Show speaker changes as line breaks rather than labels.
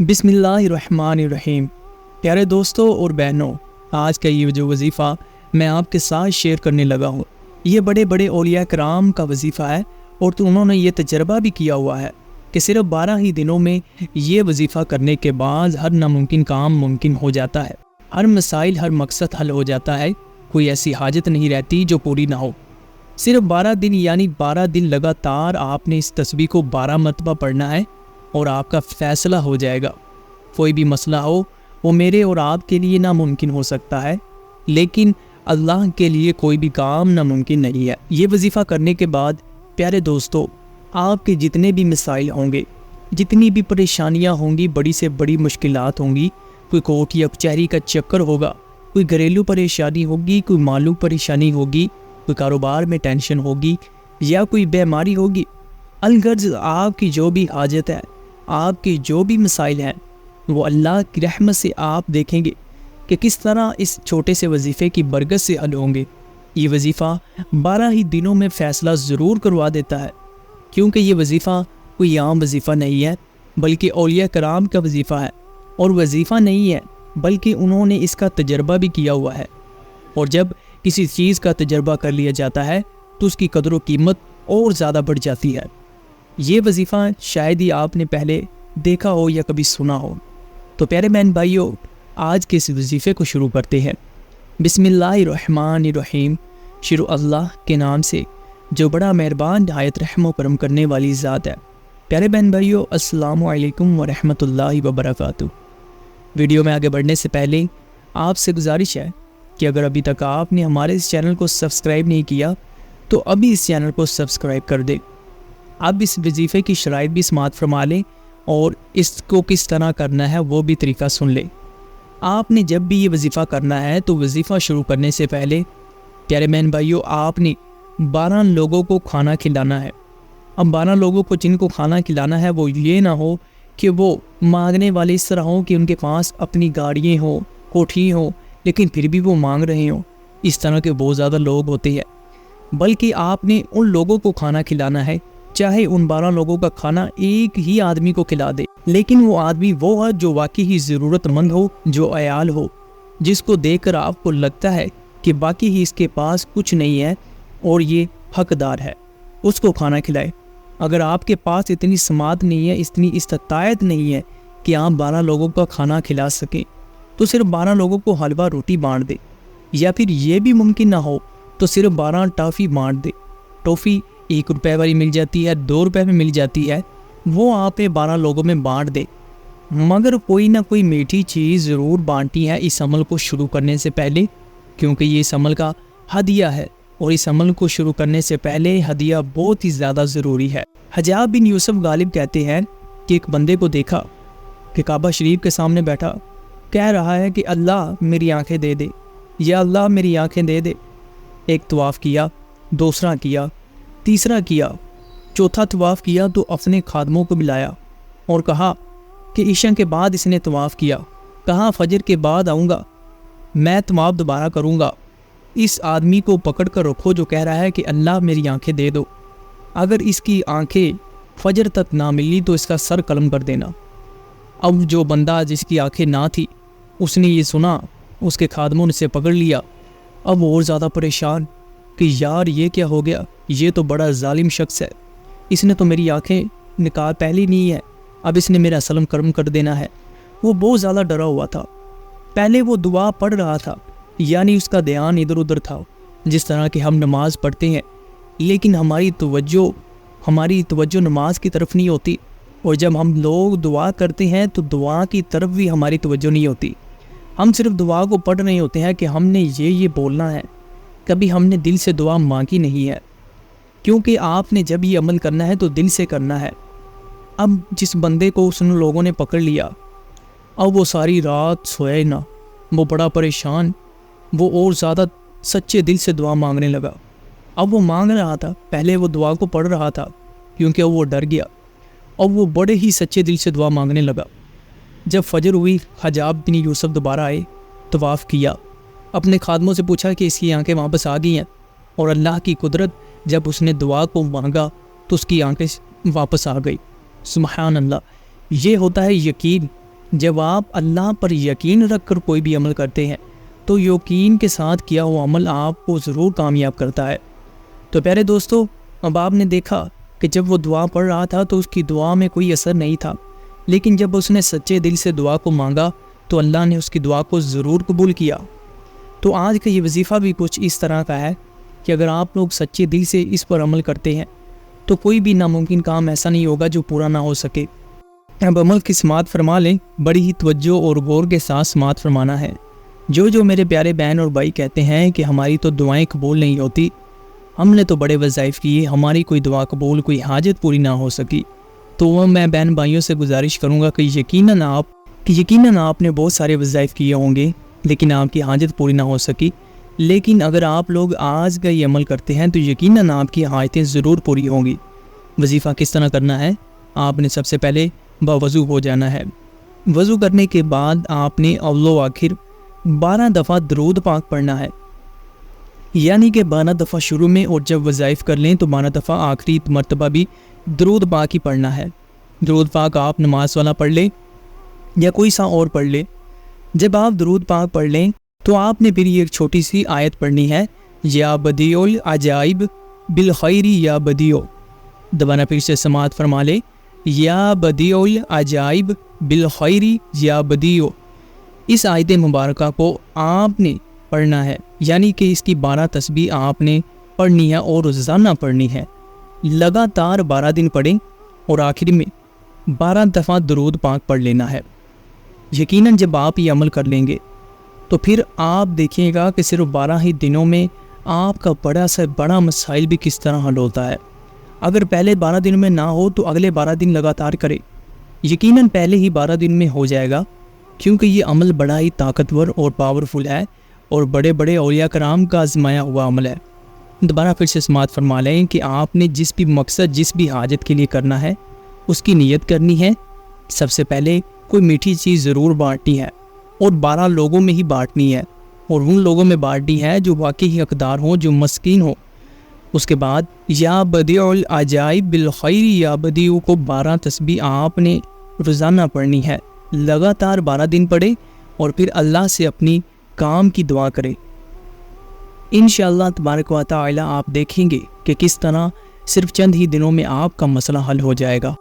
بسم اللہ الرحمن الرحیم۔ پیارے دوستوں اور بہنوں، آج کا یہ جو وظیفہ میں آپ کے ساتھ شیئر کرنے لگا ہوں، یہ بڑے بڑے اولیاء کرام کا وظیفہ ہے، اور تو انہوں نے یہ تجربہ بھی کیا ہوا ہے کہ صرف 12 ہی دنوں میں یہ وظیفہ کرنے کے بعد ہر ناممکن کام ممکن ہو جاتا ہے، ہر مسائل ہر مقصد حل ہو جاتا ہے، کوئی ایسی حاجت نہیں رہتی جو پوری نہ ہو۔ صرف 12 دن یعنی 12 دن لگاتار آپ نے اس تسبیح کو 12 مرتبہ پڑھنا ہے اور آپ کا فیصلہ ہو جائے گا۔ کوئی بھی مسئلہ ہو وہ میرے اور آپ کے لیے ناممکن ہو سکتا ہے، لیکن اللہ کے لیے کوئی بھی کام ناممکن نہیں ہے۔ یہ وظیفہ کرنے کے بعد پیارے دوستو، آپ کے جتنے بھی مسائل ہوں گے، جتنی بھی پریشانیاں ہوں گی، بڑی سے بڑی مشکلات ہوں گی، کوئی کورٹ یا کچہری کا چکر ہوگا، کوئی گھریلو پریشانی ہوگی، کوئی مالو پریشانی ہوگی، کوئی کاروبار میں ٹینشن ہوگی یا کوئی بیماری ہوگی، الغرض آپ کی جو بھی حاجت ہے، آپ کے جو بھی مسائل ہیں، وہ اللہ کی رحمت سے آپ دیکھیں گے کہ کس طرح اس چھوٹے سے وظیفے کی برکت سے حل ہوں گے۔ یہ وظیفہ 12 ہی دنوں میں فیصلہ ضرور کروا دیتا ہے، کیونکہ یہ وظیفہ کوئی عام وظیفہ نہیں ہے، بلکہ اولیاء کرام کا وظیفہ ہے، اور وظیفہ نہیں ہے بلکہ انہوں نے اس کا تجربہ بھی کیا ہوا ہے، اور جب کسی چیز کا تجربہ کر لیا جاتا ہے تو اس کی قدر و قیمت اور زیادہ بڑھ جاتی ہے۔ یہ وظیفہ شاید ہی آپ نے پہلے دیکھا ہو یا کبھی سنا ہو۔ تو پیارے بہن بھائیو، آج کے اس وظیفے کو شروع کرتے ہیں۔ بسم اللہ الرحمن الرحیم، شروع اللہ کے نام سے جو بڑا مہربان نہایت رحم و کرم کرنے والی ذات ہے۔ پیارے بہن بھائیو، السلام علیکم ورحمۃ اللہ وبرکاتہ۔ ویڈیو میں آگے بڑھنے سے پہلے آپ سے گزارش ہے کہ اگر ابھی تک آپ نے ہمارے اس چینل کو سبسکرائب نہیں کیا تو ابھی اس چینل کو سبسکرائب کر دیں۔ اب اس وظیفے کی شرائط بھی سماعت فرما لیں اور اس کو کس طرح کرنا ہے وہ بھی طریقہ سن لیں۔ آپ نے جب بھی یہ وظیفہ کرنا ہے تو وظیفہ شروع کرنے سے پہلے پیارے بہن بھائیو، آپ نے 12 لوگوں کو کھانا کھلانا ہے۔ اب 12 لوگوں کو جن کو کھانا کھلانا ہے وہ یہ نہ ہو کہ وہ مانگنے والے اس طرح ہوں کہ ان کے پاس اپنی گاڑیاں ہوں، کوٹھی ہوں، لیکن پھر بھی وہ مانگ رہے ہوں۔ اس طرح کے بہت زیادہ لوگ ہوتے ہیں، بلکہ آپ نے ان لوگوں کو کھانا کھلانا ہے، چاہے ان 12 لوگوں کا کھانا ایک ہی آدمی کو کھلا دے، لیکن وہ آدمی وہ ہے جو واقعی ہی ضرورت مند ہو، جو عیال ہو، جس کو دیکھ کر آپ کو لگتا ہے کہ باقی ہی اس کے پاس کچھ نہیں ہے اور یہ حقدار ہے، اس کو کھانا کھلائے۔ اگر آپ کے پاس اتنی سماعت نہیں ہے، اتنی استطاعت نہیں ہے کہ آپ 12 لوگوں کا کھانا کھلا سکیں، تو صرف 12 لوگوں کو حلوہ روٹی بانٹ دے، یا پھر یہ بھی ممکن نہ ہو تو صرف 12 ٹافی بانٹ دے۔ ٹافی 1 روپے والی مل جاتی ہے، 2 روپے میں مل جاتی ہے، وہ آپ نے 12 لوگوں میں بانٹ دے، مگر کوئی نہ کوئی میٹھی چیز ضرور بانٹی ہے اس عمل کو شروع کرنے سے پہلے، کیونکہ یہ اس عمل کا ہدیہ ہے، اور اس عمل کو شروع کرنے سے پہلے ہدیہ بہت ہی زیادہ ضروری ہے۔ حجاب بن یوسف غالب کہتے ہیں کہ ایک بندے کو دیکھا کہ کعبہ شریف کے سامنے بیٹھا، کہہ رہا ہے کہ اللہ میری آنکھیں دے دے، یا اللہ میری آنکھیں دے دے۔ ایک طواف کیا، دوسرا کیا، تیسرا کیا، چوتھا طواف کیا تو اپنے خادموں کو بلایا اور کہا کہ عشاء کے بعد اس نے طواف کیا، کہا فجر کے بعد آؤں گا، میں طواف دوبارہ کروں گا، اس آدمی کو پکڑ کر رکھو جو کہہ رہا ہے کہ اللہ میری آنکھیں دے دو، اگر اس کی آنکھیں فجر تک نہ ملی تو اس کا سر قلم کر دینا۔ اب جو بندہ جس کی آنکھیں نہ تھی، اس نے یہ سنا، اس کے خادموں نے اسے پکڑ لیا۔ اب وہ اور زیادہ پریشان کہ یار یہ کیا ہو گیا، یہ تو بڑا ظالم شخص ہے، اس نے تو میری آنکھیں نکال پہلی نہیں ہے، اب اس نے میرا سلم کرم کر دینا ہے۔ وہ بہت زیادہ ڈرا ہوا تھا۔ پہلے وہ دعا پڑھ رہا تھا، یعنی اس کا دھیان ادھر ادھر تھا، جس طرح کہ ہم نماز پڑھتے ہیں، لیکن ہماری توجہ نماز کی طرف نہیں ہوتی، اور جب ہم لوگ دعا کرتے ہیں تو دعا کی طرف بھی ہماری توجہ نہیں ہوتی، ہم صرف دعا کو پڑھ رہے ہوتے ہیں کہ ہم نے یہ بولنا ہے، کبھی ہم نے دل سے دعا مانگی نہیں ہے، کیونکہ آپ نے جب یہ عمل کرنا ہے تو دل سے کرنا ہے۔ اب جس بندے کو اس لوگوں نے پکڑ لیا، اب وہ ساری رات سوئے نہ، وہ بڑا پریشان، وہ اور زیادہ سچے دل سے دعا مانگنے لگا۔ اب وہ مانگ رہا تھا، پہلے وہ دعا کو پڑھ رہا تھا کیونکہ وہ ڈر گیا، اب وہ بڑے ہی سچے دل سے دعا مانگنے لگا۔ جب فجر ہوئی، حجاب بن یوسف دوبارہ آئے، طواف کیا، اپنے خادموں سے پوچھا کہ اس کی آنکھیں واپس آ گئی ہیں، اور اللہ کی قدرت، جب اس نے دعا کو مانگا تو اس کی آنکھیں واپس آ گئی۔ سبحان اللہ، یہ ہوتا ہے یقین جب آپ اللہ پر یقین رکھ کر کوئی بھی عمل کرتے ہیں تو یقین کے ساتھ کیا ہوا عمل آپ کو ضرور کامیاب کرتا ہے۔ تو پیارے دوستو، اب آپ نے دیکھا کہ جب وہ دعا پڑھ رہا تھا تو اس کی دعا میں کوئی اثر نہیں تھا، لیکن جب اس نے سچے دل سے دعا کو مانگا تو اللہ نے اس کی دعا کو ضرور قبول کیا۔ تو آج کا یہ وظیفہ بھی کچھ اس طرح کا ہے کہ اگر آپ لوگ سچے دل سے اس پر عمل کرتے ہیں تو کوئی بھی ناممکن کام ایسا نہیں ہوگا جو پورا نہ ہو سکے۔ اب عمل کی سماعت فرما لیں، بڑی ہی توجہ اور غور کے ساتھ سماعت فرمانا ہے۔ جو میرے پیارے بہن اور بھائی کہتے ہیں کہ ہماری تو دعائیں قبول نہیں ہوتی، ہم نے تو بڑے وظائف کیے، ہماری کوئی دعا قبول، کوئی حاجت پوری نہ ہو سکی، تو میں بہن بھائیوں سے گزارش کروں گا کہ یقیناً آپ نے بہت سارے وظائف کیے ہوں گے لیکن آپ کی حاجت پوری نہ ہو سکی۔ لیکن اگر آپ لوگ آج کا یہ عمل کرتے ہیں تو یقیناً آپ کی حاجتیں ضرور پوری ہوں گی۔ وظیفہ کس طرح کرنا ہے؟ آپ نے سب سے پہلے باوضو ہو جانا ہے۔ وضو کرنے کے بعد آپ نے اول و آخر 12 دفعہ درود پاک پڑھنا ہے، یعنی کہ 12 دفعہ شروع میں، اور جب وظائف کر لیں تو 12 دفعہ آخری مرتبہ بھی درود پاک ہی پڑھنا ہے۔ درود پاک آپ نماز والا پڑھ لیں یا کوئی سا اور پڑھ لیں۔ جب آپ درود پاک پڑھ لیں تو آپ نے پھر یہ ایک چھوٹی سی آیت پڑھنی ہے، یا بدیع العجائب بالخیر یا بدیع۔ دوبارہ پھر سے سماعت فرما لیں، یا بدیع العجائب بالخیر یا بدیع۔ اس آیت مبارکہ کو آپ نے پڑھنا ہے، یعنی کہ اس کی 12 تسبیح آپ نے پڑھنی ہے اور روزانہ پڑھنی ہے۔ لگاتار 12 دن پڑھیں اور آخر میں 12 دفعہ درود پاک پڑھ لینا ہے۔ یقیناً جب آپ یہ عمل کر لیں گے تو پھر آپ دیکھیں گا کہ صرف 12 ہی دنوں میں آپ کا بڑا سے بڑا مسائل بھی کس طرح حل ہوتا ہے۔ اگر پہلے 12 دن میں نہ ہو تو اگلے 12 دن لگاتار کرے، یقیناً پہلے ہی 12 دن میں ہو جائے گا، کیونکہ یہ عمل بڑا ہی طاقتور اور پاورفل ہے اور بڑے بڑے اولیاء کرام کا آزمایا ہوا عمل ہے۔ دوبارہ پھر سے سماعت فرما لیں کہ آپ نے جس بھی مقصد، جس بھی حاجت کے لیے کرنا ہے اس کی نیت کرنی ہے۔ سب سے پہلے کوئی میٹھی چیز ضرور بانٹنی ہے اور 12 لوگوں میں ہی بانٹنی ہے، اور ان لوگوں میں بانٹنی ہے جو واقعی حقدار ہوں، جو مسکین ہوں۔ اس کے بعد یا بدیع العجائب بالخیر یا بدیع کو 12 تسبیح آپ نے روزانہ پڑھنی ہے۔ لگاتار 12 دن پڑھیں اور پھر اللہ سے اپنی کام کی دعا کریں۔ انشاءاللہ تبارک و تعالی آپ دیکھیں گے کہ کس طرح صرف چند ہی دنوں میں آپ کا مسئلہ حل ہو جائے گا۔